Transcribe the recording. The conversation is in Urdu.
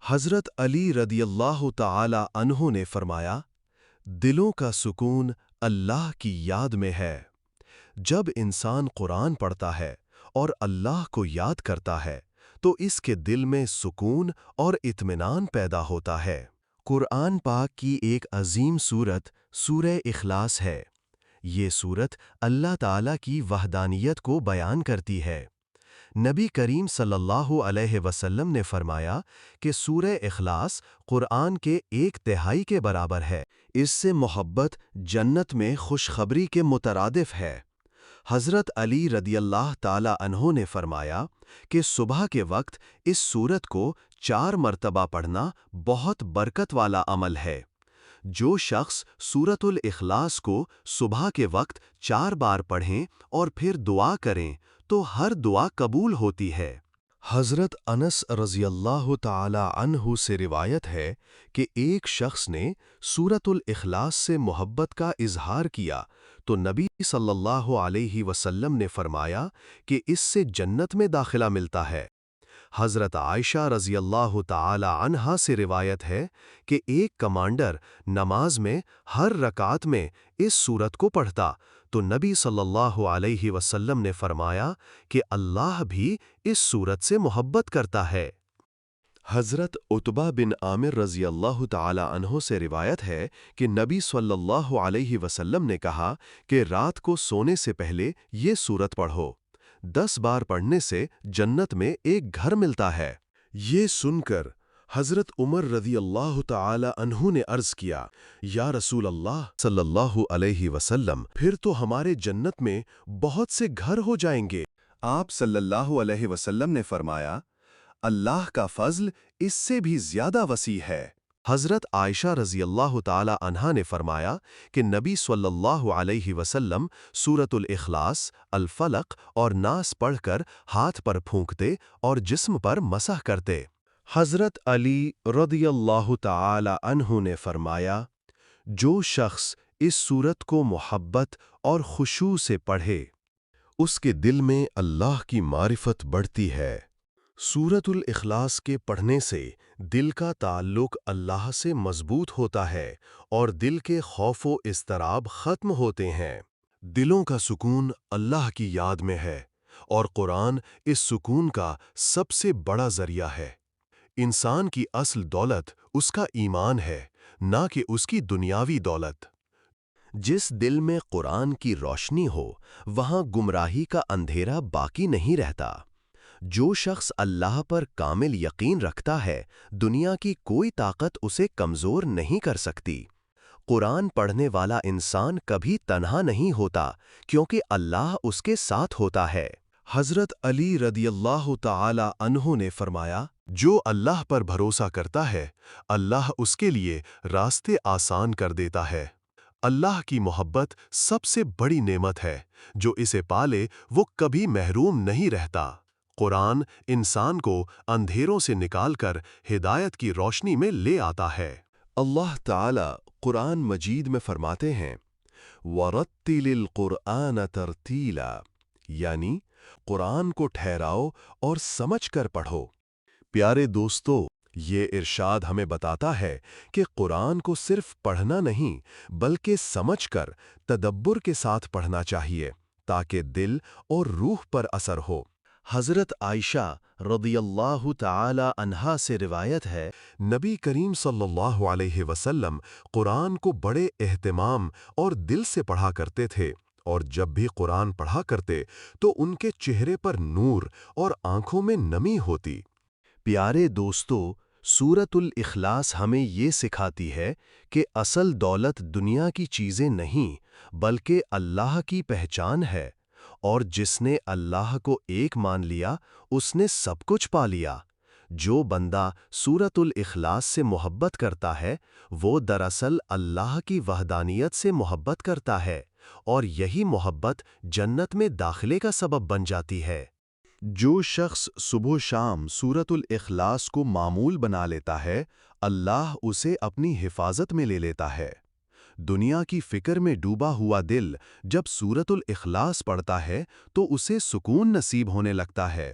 حضرت علی رضی اللہ تعالی عنہ نے فرمایا، دلوں کا سکون اللہ کی یاد میں ہے۔ جب انسان قرآن پڑھتا ہے اور اللہ کو یاد کرتا ہے تو اس کے دل میں سکون اور اطمینان پیدا ہوتا ہے۔ قرآن پاک کی ایک عظیم سورت سورہ اخلاص ہے۔ یہ سورت اللہ تعالیٰ کی وحدانیت کو بیان کرتی ہے۔ نبی کریم صلی اللہ علیہ وسلم نے فرمایا کہ سورہ اخلاص قرآن کے 1/3 کے برابر ہے۔ اس سے محبت جنت میں خوشخبری کے مترادف ہے۔ حضرت علی رضی اللہ تعالی عنہ نے فرمایا کہ صبح کے وقت اس سورت کو 4 مرتبہ پڑھنا بہت برکت والا عمل ہے۔ جو شخص سورۃ الاخلاص کو صبح کے وقت 4 بار پڑھیں اور پھر دعا کریں تو ہر دعا قبول ہوتی ہے۔ حضرت انس رضی اللہ تعالی عنہ سے روایت ہے کہ ایک شخص نے سورۃ الاخلاص سے محبت کا اظہار کیا تو نبی صلی اللہ علیہ وسلم نے فرمایا کہ اس سے جنت میں داخلہ ملتا ہے۔ حضرت عائشہ رضی اللہ تعالی عنہا سے روایت ہے کہ ایک کمانڈر نماز میں ہر رکعت میں اس سورت کو پڑھتا تو نبی صلی اللہ علیہ وسلم نے فرمایا کہ اللہ بھی اس سورت سے محبت کرتا ہے۔ حضرت عتبہ بن عامر رضی اللہ تعالی عنہ سے روایت ہے کہ نبی صلی اللہ علیہ وسلم نے کہا کہ رات کو سونے سے پہلے یہ سورت پڑھو۔ 10 بار پڑھنے سے جنت میں ایک گھر ملتا ہے۔ یہ سن کر حضرت عمر رضی اللہ تعالی عنہ نے عرض کیا، یا رسول اللہ صلی اللہ علیہ وسلم، پھر تو ہمارے جنت میں بہت سے گھر ہو جائیں گے۔ آپ صلی اللہ علیہ وسلم نے فرمایا، اللہ کا فضل اس سے بھی زیادہ وسیع ہے۔ حضرت عائشہ رضی اللہ تعالی عنہا نے فرمایا کہ نبی صلی اللہ علیہ وسلم سورۃ الاخلاص، الفلق اور ناس پڑھ کر ہاتھ پر پھونکتے اور جسم پر مسح کرتے۔ حضرت علی رضی اللہ تعالی عنہ نے فرمایا، جو شخص اس سورت کو محبت اور خشوع سے پڑھے، اس کے دل میں اللہ کی معرفت بڑھتی ہے۔ سورۃ الاخلاص کے پڑھنے سے دل کا تعلق اللہ سے مضبوط ہوتا ہے اور دل کے خوف و اضطراب ختم ہوتے ہیں۔ دلوں کا سکون اللہ کی یاد میں ہے اور قرآن اس سکون کا سب سے بڑا ذریعہ ہے۔ انسان کی اصل دولت اس کا ایمان ہے، نہ کہ اس کی دنیاوی دولت۔ جس دل میں قرآن کی روشنی ہو، وہاں گمراہی کا اندھیرا باقی نہیں رہتا۔ جو شخص اللہ پر کامل یقین رکھتا ہے، دنیا کی کوئی طاقت اسے کمزور نہیں کر سکتی۔ قرآن پڑھنے والا انسان کبھی تنہا نہیں ہوتا کیونکہ اللہ اس کے ساتھ ہوتا ہے۔ حضرت علی رضی اللہ تعالی عنہ نے فرمایا، جو اللہ پر بھروسہ کرتا ہے، اللہ اس کے لیے راستے آسان کر دیتا ہے۔ اللہ کی محبت سب سے بڑی نعمت ہے، جو اسے پالے وہ کبھی محروم نہیں رہتا۔ قرآن انسان کو اندھیروں سے نکال کر ہدایت کی روشنی میں لے آتا ہے۔ اللہ تعالی قرآن مجید میں فرماتے ہیں، وَرَتِّلِ الْقُرْآنَ تَرْتِيلًا، یعنی قرآن کو ٹھہراؤ اور سمجھ کر پڑھو۔ پیارے دوستو، یہ ارشاد ہمیں بتاتا ہے کہ قرآن کو صرف پڑھنا نہیں بلکہ سمجھ کر تدبر کے ساتھ پڑھنا چاہیے تاکہ دل اور روح پر اثر ہو۔ حضرت عائشہ رضی اللہ تعالی عنہا سے روایت ہے، نبی کریم صلی اللہ علیہ وسلم قرآن کو بڑے اہتمام اور دل سے پڑھا کرتے تھے، اور جب بھی قرآن پڑھا کرتے تو ان کے چہرے پر نور اور آنکھوں میں نمی ہوتی۔ پیارے دوستو، سورۃ الاخلاص ہمیں یہ سکھاتی ہے کہ اصل دولت دنیا کی چیزیں نہیں بلکہ اللہ کی پہچان ہے، اور جس نے اللہ کو ایک مان لیا اس نے سب کچھ پا لیا۔ جو بندہ سورۃ الاخلاص سے محبت کرتا ہے وہ دراصل اللہ کی وحدانیت سے محبت کرتا ہے، اور یہی محبت جنت میں داخلے کا سبب بن جاتی ہے۔ جو شخص صبح و شام سورۃ الاخلاص کو معمول بنا لیتا ہے، اللہ اسے اپنی حفاظت میں لے لیتا ہے۔ دنیا کی فکر میں ڈوبا ہوا دل جب سورۃ الاخلاص پڑھتا ہے تو اسے سکون نصیب ہونے لگتا ہے۔